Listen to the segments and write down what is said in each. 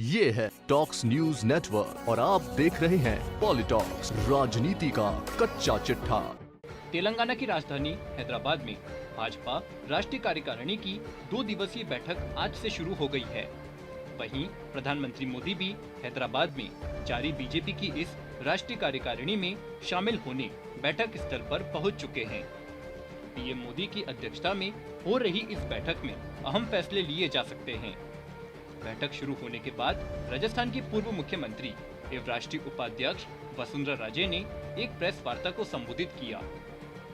ये है talks news network और आप देख रहे हैं पॉलिटॉक्स, राजनीति का कच्चा चिट्ठा। तेलंगाना की राजधानी हैदराबाद में भाजपा राष्ट्रीय कार्यकारिणी की 2 दिवसीय बैठक आज से शुरू हो गई है। वहीं प्रधानमंत्री मोदी भी हैदराबाद में जारी बीजेपी की इस राष्ट्रीय कार्यकारिणी में शामिल होने बैठक स्थल पर पहुंच चुके हैं। पीएम मोदी की अध्यक्षता में हो रही इस बैठक में अहम फैसले लिए जा सकते हैं। बैठक शुरू होने के बाद राजस्थान की पूर्व मुख्यमंत्री एवं राष्ट्रीय उपाध्यक्ष वसुंधरा राजे ने एक प्रेस वार्ता को संबोधित किया।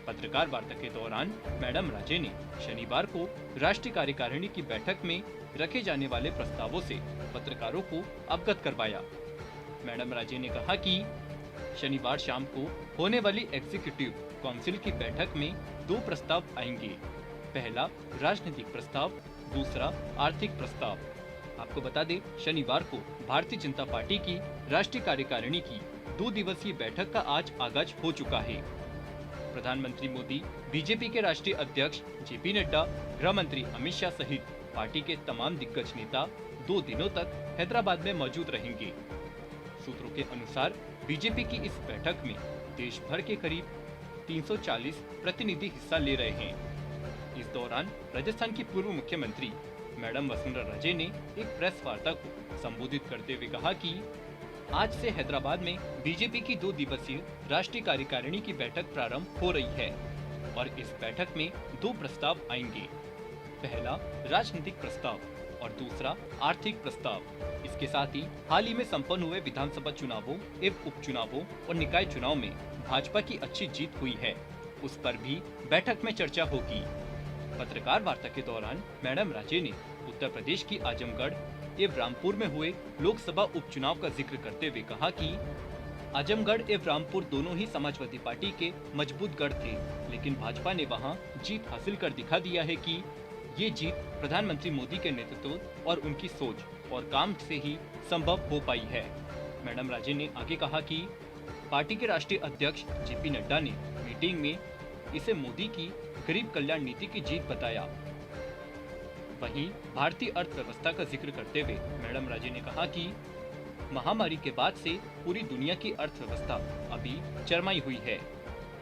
पत्रकार वार्ता के दौरान मैडम राजे ने शनिवार को राष्ट्रीय कार्यकारिणी की बैठक में रखे जाने वाले प्रस्तावों से पत्रकारों को अवगत करवाया। मैडम राजे ने कहा कि शनिवार शाम को होने वाली एग्जीक्यूटिव काउंसिल की बैठक में 2 प्रस्ताव आएंगे। पहला राजनीतिक प्रस्ताव, दूसरा आर्थिक प्रस्ताव। आपको बता दें, शनिवार को भारतीय जनता पार्टी की राष्ट्रीय कार्यकारिणी की 2 दिवसीय बैठक का आज आगाज हो चुका है। प्रधानमंत्री मोदी, बीजेपी के राष्ट्रीय अध्यक्ष जेपी नड्डा, गृह मंत्री अमित शाह सहित पार्टी के तमाम दिग्गज नेता 2 दिनों तक हैदराबाद में मौजूद रहेंगे। सूत्रों के अनुसार बीजेपी की इस बैठक में देश भर के करीब 340 प्रतिनिधि हिस्सा ले रहे हैं। इस दौरान राजस्थान की पूर्व मुख्यमंत्री मैडम वसुंधरा राजे ने एक प्रेस वार्ता को संबोधित करते हुए कहा कि आज से हैदराबाद में बीजेपी की 2 दिवसीय राष्ट्रीय कार्यकारिणी की बैठक प्रारंभ हो रही है और इस बैठक में 2 प्रस्ताव आएंगे। पहला राजनीतिक प्रस्ताव और दूसरा आर्थिक प्रस्ताव। इसके साथ ही हाल ही में संपन्न हुए विधानसभा चुनावों एवं उपचुनावों और निकाय चुनाव में भाजपा की अच्छी जीत हुई है, उस पर भी बैठक में चर्चा होगी। पत्रकार वार्ता के दौरान मैडम राजे ने उत्तर प्रदेश की आजमगढ़ एवं रामपुर में हुए लोकसभा उपचुनाव का जिक्र करते हुए कहा कि आजमगढ़ एवं रामपुर दोनों ही समाजवादी पार्टी के मजबूत गढ़ थे, लेकिन भाजपा ने वहां जीत हासिल कर दिखा दिया है कि ये जीत प्रधानमंत्री मोदी के नेतृत्व और उनकी सोच और काम से ही संभव हो पाई है। मैडम राजे ने आगे कहा कि पार्टी के राष्ट्रीय अध्यक्ष जेपी नड्डा ने मीटिंग में इसे मोदी की गरीब कल्याण नीति की जीत बताया। वहीं भारतीय अर्थव्यवस्था का जिक्र करते हुए मैडम राजे ने कहा कि महामारी के बाद से पूरी दुनिया की अर्थव्यवस्था अभी चरमाई हुई है।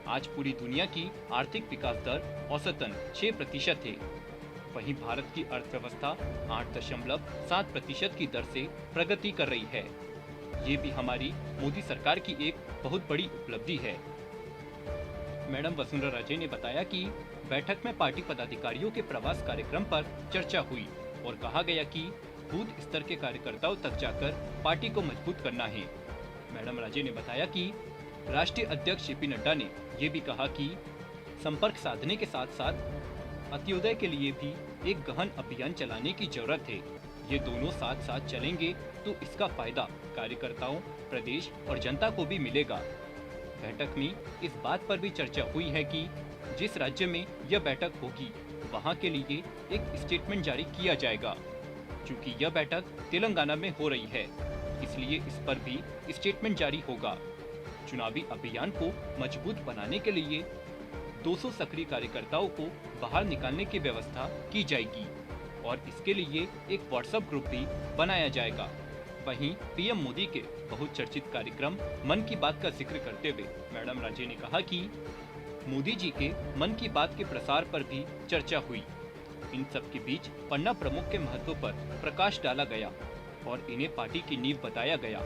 आज पूरी दुनिया की आर्थिक विकास दर औसतन 6% है। वहीं भारत की अर्थव्यवस्था 8.7% की दर से प्रगति कर रही है। ये भी हमारी मोदी सरकार की एक बहुत बड़ी उपलब्धि है। मैडम वसुंधरा राजे ने बताया कि बैठक में पार्टी पदाधिकारियों के प्रवास कार्यक्रम पर चर्चा हुई और कहा गया कि बूथ स्तर के कार्यकर्ताओं तक जाकर पार्टी को मजबूत करना है। मैडम राजे ने बताया कि राष्ट्रीय अध्यक्ष जेपी नड्डा ने ये भी कहा कि संपर्क साधने के साथ साथ अंत्योदय के लिए भी एक गहन अभियान चलाने की जरूरत है। ये दोनों साथ साथ चलेंगे तो इसका फायदा कार्यकर्ताओं, प्रदेश और जनता को भी मिलेगा। बैठक में इस बात पर भी चर्चा हुई है कि जिस राज्य में यह बैठक होगी वहां के लिए एक स्टेटमेंट जारी किया जाएगा। क्योंकि यह बैठक तेलंगाना में हो रही है, इसलिए इस पर भी स्टेटमेंट जारी होगा। चुनावी अभियान को मजबूत बनाने के लिए 200 सक्रिय कार्यकर्ताओं को बाहर निकालने की व्यवस्था की जाएगी और इसके लिए एक व्हाट्सएप ग्रुप भी बनाया जाएगा। वहीं पीएम मोदी के बहुचर्चित कार्यक्रम मन की बात का जिक्र करते हुए मैडम राजे ने कहा कि मोदी जी के मन की बात के प्रसार पर भी चर्चा हुई। इन सब के बीच पन्ना प्रमुख के महत्व पर प्रकाश डाला गया और इन्हें पार्टी की नींव बताया गया।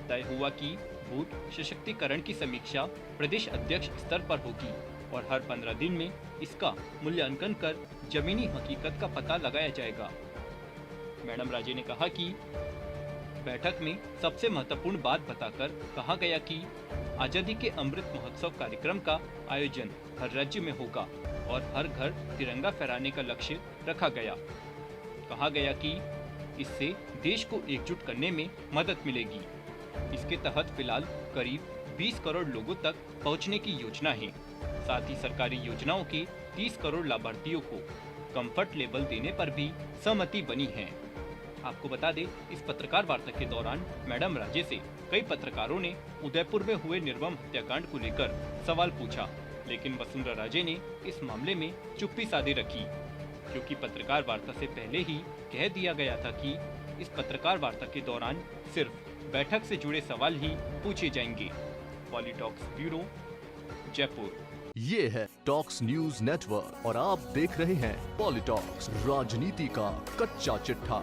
तय हुआ कि बूथ सशक्तिकरण की समीक्षा प्रदेश अध्यक्ष स्तर पर होगी और हर 15 दिन में इसका मूल्यांकन कर जमीनी हकीकत का पता लगाया जाएगा। मैडम राजे ने कहा कि बैठक में सबसे महत्वपूर्ण बात बताकर कहा गया कि आजादी के अमृत महोत्सव कार्यक्रम का आयोजन हर राज्य में होगा और हर घर तिरंगा फहराने का लक्ष्य रखा गया। कहा गया कि इससे देश को एकजुट करने में मदद मिलेगी। इसके तहत फिलहाल करीब 20 करोड़ लोगों तक पहुंचने की योजना है। साथ ही सरकारी योजनाओं के 30 करोड़ लाभार्थियों को कंफर्ट लेवल देने पर भी सहमति बनी है। आपको बता दें, इस पत्रकार वार्ता के दौरान मैडम राजे से कई पत्रकारों ने उदयपुर में हुए निर्मम हत्याकांड को लेकर सवाल पूछा, लेकिन वसुंधरा राजे ने इस मामले में चुप्पी साधे रखी। क्योंकि पत्रकार वार्ता से पहले ही कह दिया गया था कि इस पत्रकार वार्ता के दौरान सिर्फ बैठक से जुड़े सवाल ही पूछे जाएंगे। पॉलिटॉक्स ब्यूरो, जयपुर। ये है टॉक्स न्यूज नेटवर्क और आप देख रहे हैं पॉलिटॉक्स, राजनीति का कच्चा चिट्ठा।